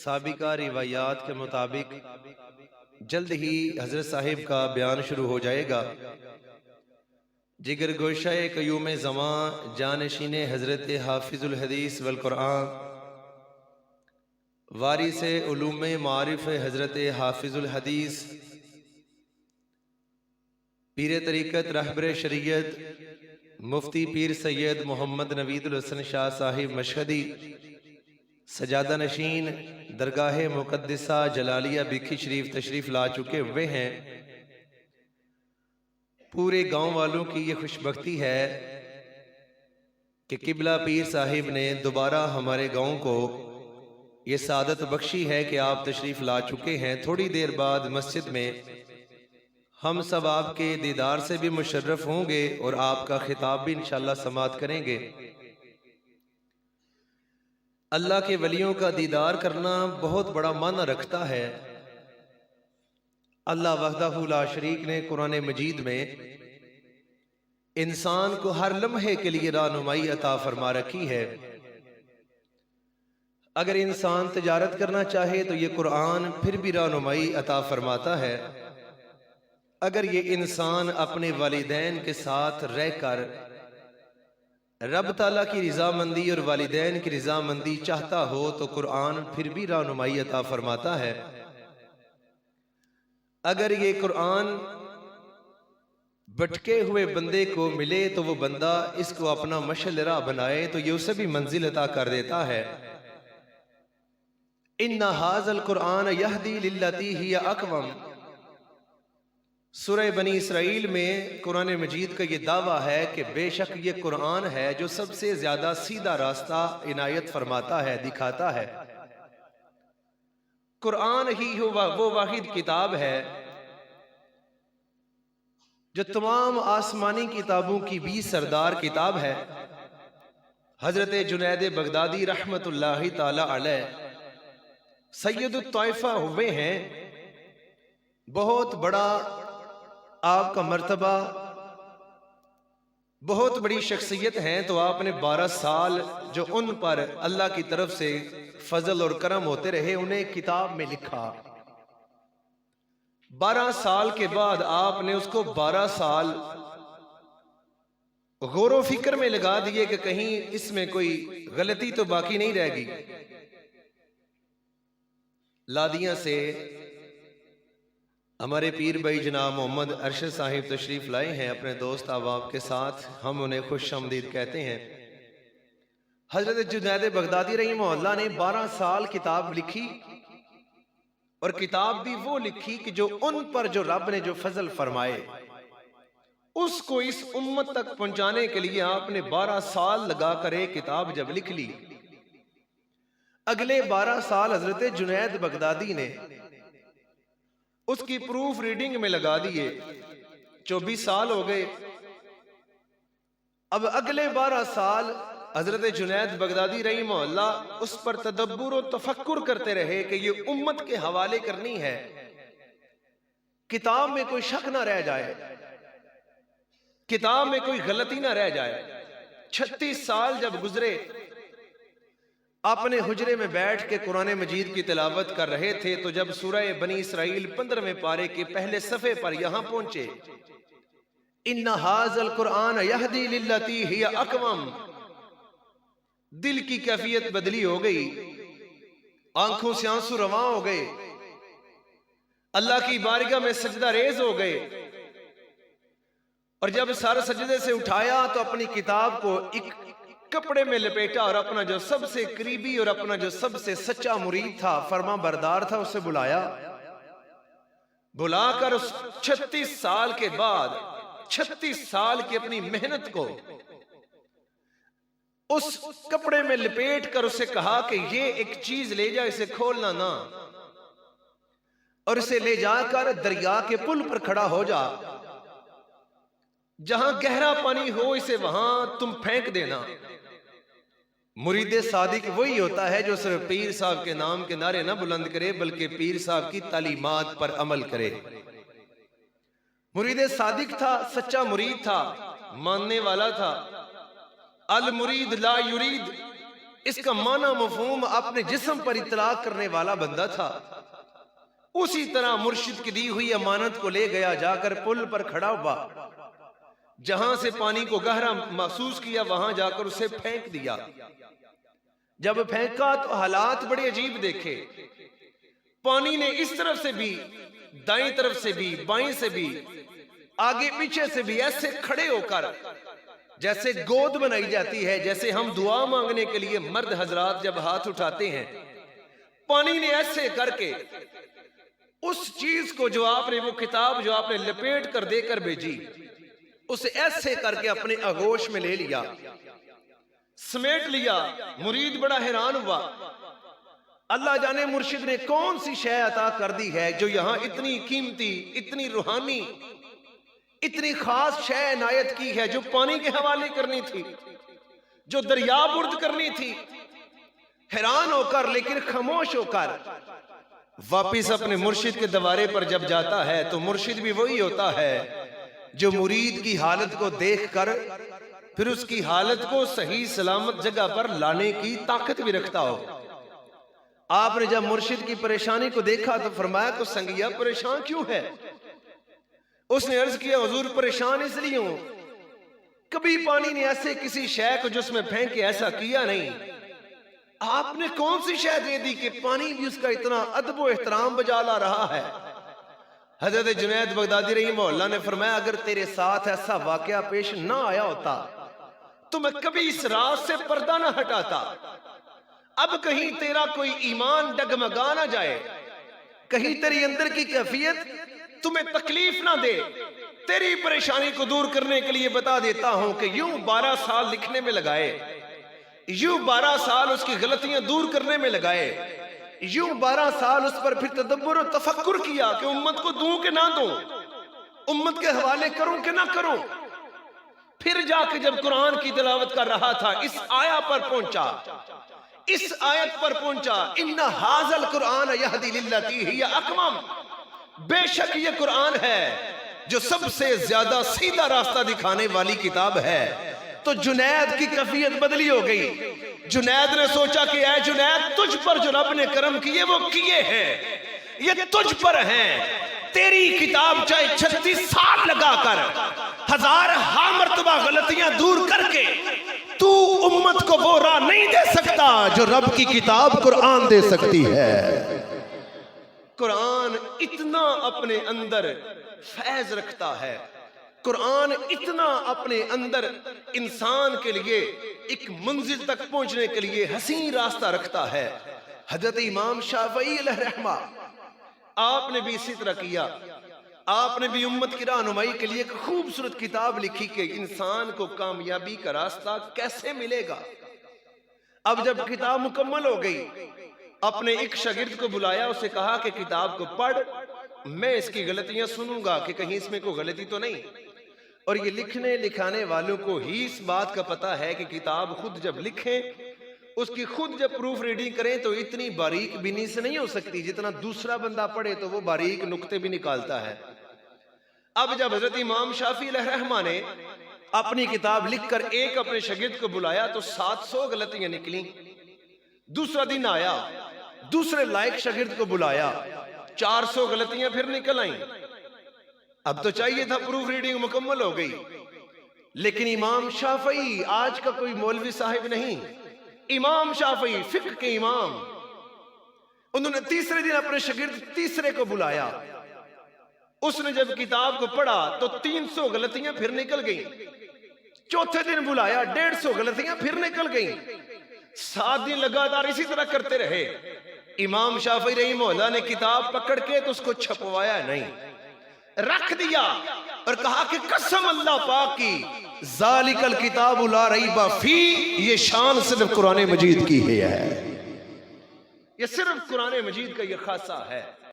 साबिका रिवायात के मुताबिक जल्द ही हजरत साहिब का बयान शुरू हो जाएगा। जिगर गोशा कयूम ज़मा जानशीन हजरत हाफिजुल हदीस वल कुरान वारिस उलूम मारिफ हजरत हाफिजुल हदीस पीर तरीक़त रहबर शरीयत मुफ्ती पीर सैयद मोहम्मद नवीदुल हसन शाह साहिब मशहदी सजादा नशीन दरगाह मुक़द्दिसा जलालिया बिखी शरीफ तशरीफ़ ला चुके हुए हैं। पूरे गांव वालों की ये खुशबख्ती है कि किबला पीर साहिब ने दोबारा हमारे गांव को ये सादत बख्शी है कि आप तशरीफ़ ला चुके हैं। थोड़ी देर बाद मस्जिद में हम सब आपके दीदार से भी मुशर्रफ होंगे और आपका खिताब भी इंशाअल्लाह समाअत करेंगे। अल्लाह के वलियों का दीदार करना बहुत बड़ा माना रखता है। अल्लाह वहदहू ला शरीक ने कुरान मजीद में इंसान को हर लम्हे के लिए रहनुमाई अता फरमा रखी है। अगर इंसान तिजारत करना चाहे तो ये कुरान फिर भी रहनुमाई अता फरमाता है। अगर ये इंसान अपने वालिदैन के साथ रहकर रब ताला की रज़ामंदी और वालिदैन की रज़ामंदी चाहता हो तो कुरान फिर भी रहनुमाई अता फरमाता है। अगर ये कुरान भटके हुए बंदे को मिले तो वो बंदा इसको अपना मशल राह बनाए तो ये उसे भी मंजिल अता कर देता है। इन्ना हाज़ल कुरान यहदी लिल्लती हिय अक़वम, सूरह बनी इसराइल में कुरान मजीद का ये दावा है कि बेशक ये कुरान है जो सबसे ज्यादा सीधा रास्ता इनायत फरमाता है, दिखाता है। कुरान ही वो वाहिद किताब है जो तमाम आसमानी किताबों की भी सरदार किताब है। हजरत जुनैद बगदादी रहमतुल्लाहि ताला अलैह सैयदुत तौइफा हुए हैं। बहुत बड़ा आपका मर्तबा, बहुत बड़ी शख्सियत हैं। तो आपने 12 साल जो उन पर अल्लाह की तरफ से फजल और करम होते रहे उन्हें किताब में लिखा। 12 साल के बाद आपने उसको 12 साल गौर फिक्र में लगा दिए कि कहीं इसमें कोई गलती तो बाकी नहीं रहेगी। लादिया से हमारे पीर भाई जनाब मोहम्मद अरशद साहिब तशरीफ लाए हैं अपने दोस्त अहबाब के साथ। हम उन्हें खुश आमदीद कहते हैं। हजरत जुनैद बगदादी रहमतुल्लाह ने 12 साल किताब लिखी और किताब भी वो लिखी कि जो उन पर जो रब ने जो फजल फरमाए उसको इस उम्मत तक पहुंचाने के लिए आपने 12 साल लगाकर एक किताब जब लिख ली। अगले 12 साल हजरत जुनैद बगदादी ने उसकी प्रूफ रीडिंग में लगा दिए। 24 साल हो गए। अब अगले 12 साल हजरत जुनैद बगदादी रहमतुल्लाह उस पर तदब्बुर और तफक्कुर करते रहे कि ये उम्मत के हवाले करनी है, किताब में कोई शक ना रह जाए, किताब में कोई गलती ना रह जाए। 36 साल जब गुजरे, अपने हुजरे में बैठ के कुरान मजीद की तिलावत कर रहे थे तो जब सूरह बनी इसराइल 15वें पारे के पहले सफ़े पर यहां पहुंचे, इन्ना हाज़ल कुरान यहदी लिल्लती हिय अक़वम, दिल की कैफियत बदली हो गई, आंखों से आंसू रवां हो गए, अल्लाह की बारगाह में सजदा रेज हो गए। और जब सर सजदे से उठाया तो अपनी किताब को एक कपड़े में लपेटा और अपना जो सबसे करीबी और अपना जो सबसे सच्चा मुरीद था, फरमा बरदार था, उसे बुलाया। बुलाकर उस 36 साल के बाद 36 साल की अपनी मेहनत को उस कपड़े में लपेट कर उसे कहा कि ये एक चीज ले जा, इसे खोलना ना, और इसे ले जाकर दरिया के पुल पर खड़ा हो जा, जहां गहरा पानी हो इसे वहां तुम फेंक देना। मुरीद सादिक वही होता है जो सिर्फ पीर साहब के नाम के नारे ना बुलंद करे बल्कि पीर साहब की तालीमात पर अमल करे। मुरीद सादिक था, सच्चा मुरीद था, मानने वाला था। अल मुरीद ला युरीद, इसका माना मफहूम अपने जिस्म पर इतलाक करने वाला बंदा था। उसी तरह मुर्शिद की दी हुई अमानत को ले गया, जाकर पुल पर खड़ा हुआ, जहां से पानी को गहरा महसूस किया वहां जाकर उसे फेंक दिया। जब फेंका तो हालात बड़े अजीब देखे। पानी ने इस तरफ से भी, दाईं तरफ से भी, बाईं से भी, आगे पीछे से भी ऐसे खड़े होकर, जैसे गोद बनाई जाती है, जैसे हम दुआ मांगने के लिए मर्द हजरात जब हाथ उठाते हैं, पानी ने ऐसे करके उस चीज को जो आपने, वो किताब जो आपने लपेट कर देकर भेजी, उसे ऐसे करके अपने आगोश में ले लिया, समेट लिया। मुरीद बड़ा हैरान हुआ। अल्लाह जाने मुर्शिद ने कौन सी शय अता कर दी है जो यहां इतनी कीमती, इतनी रूहानी, इतनी खास शय इनायत की है, जो पानी के हवाले करनी थी, जो दरिया बुर्द करनी थी। हैरान होकर लेकिन खामोश होकर वापिस अपने मुर्शिद के दरबारे पर जब जाता है तो मुर्शिद भी वही होता है जो मुरीद की हालत को देखकर फिर उसकी हालत को सही सलामत जगह पर लाने की ताकत भी रखता हो। आपने जब मुर्शिद की परेशानी को देखा तो फरमाया, तो संगिया परेशान क्यों है? उसने अर्ज किया, हुजूर परेशान इसलिए हूं, कभी पानी ने ऐसे किसी शय को जिसमें फेंक के ऐसा किया नहीं। आपने कौन सी शय दे दी कि पानी भी उसका इतना अदब व एहतराम बजा ला रहा है? हजरत जुनैद बगदादी रहमतुल्लाह ने फरमाया, अगर तेरे साथ ऐसा वाकया पेश ना आया होता तो मैं कभी इस राज से पर्दा ना हटाता। अब कहीं तेरा कोई ईमान डगमगा ना जाए, कहीं तेरी अंदर की कैफियत तुम्हें तकलीफ ना दे। तेरी परेशानी को दूर करने के लिए बता देता हूं कि यूं 12 साल लिखने में लगाए, यूं 12 साल उसकी गलतियां दूर करने में लगाए, यूं 12 साल उस पर फिर तदब्बुर और तफक्कुर किया कि उम्मत को दूं कि ना दूं, उम्मत के हवाले करूं कि ना करूं। फिर जाके जब कुरान की तिलावत कर रहा था, इस आया पर पहुंचा, इस आयत पर पहुंचा, इन्ना हाज़ल कुरान यहदी लिल्लती हिय अक़वम, बेशक ये कुरान है जो सबसे ज्यादा सीधा रास्ता दिखाने वाली किताब है। तो जुनैद की कैफियत बदली हो गई। जुनैद ने सोचा कि ऐ जुनैद, तुझ पर जो रब ने करम किए वो किए हैं, ये तुझ पर हैं। तेरी किताब चाहे 36 साल लगाकर 1000 मर्तबा गलतियां दूर करके तू उम्मत को वो राह नहीं दे सकता जो रब की किताब कुरान दे सकती है। कुरान इतना अपने अंदर फैज रखता है, कुरान इतना अपने अंदर इंसान के लिए एक मंजिल तक पहुंचने के लिए हसीन रास्ता रखता है। हजरत इमाम शाफई अलैहिर्रहमा, आपने भी इसी तरह किया। आपने भी उम्मत की रहनुमाई के लिए एक खूबसूरत किताब लिखी कि इंसान को कामयाबी का रास्ता कैसे मिलेगा। अब जब किताब मुकम्मल हो गई, अपने एक शागिर्द को बुलाया, उसे कहा कि किताब को पढ़, मैं इसकी गलतियां सुनूंगा कि कहीं इसमें कोई गलती तो नहीं। और ये लिखने लिखाने वालों को ही इस बात का पता है कि किताब खुद जब लिखें, उसकी खुद जब प्रूफ रीडिंग करें तो इतनी बारीक बिनी से नहीं हो सकती जितना दूसरा बंदा पढ़े तो वो बारीक नुक्ते भी निकालता है। अब जब हजरत इमाम शाफी अलैहिर्रहमा ने अपनी किताब लिखकर एक अपने शागिर्द को बुलाया तो 700 गलतियां निकली। दूसरा दिन आया, दूसरे लायक शागिर्द को बुलाया, 400 गलतियां फिर निकल आई। अब तो चाहिए था प्रूफ रीडिंग मुकम्मल हो गई, लेकिन इमाम शाफई आज का कोई मौलवी साहिब नहीं, इमाम शाफई फिक्र के इमाम, उन्होंने तीसरे दिन अपने शागिर्द तीसरे को बुलाया। उसने जब किताब को पढ़ा तो 300 गलतियां फिर निकल गई। चौथे दिन बुलाया, 150 गलतियां फिर निकल गई। 7 दिन लगातार इसी तरह करते रहे। इमाम शाफई रहमतुल्लाह ने किताब पकड़ के तो उसको छपवाया नहीं, रख दिया और कहा कि कसम अल्लाह पाक की, ज़ालिकल किताबु ला रैब फी, ये शान सिर्फ कुरान मजीद की है, ये सिर्फ कुरान मजीद का ये खासा है।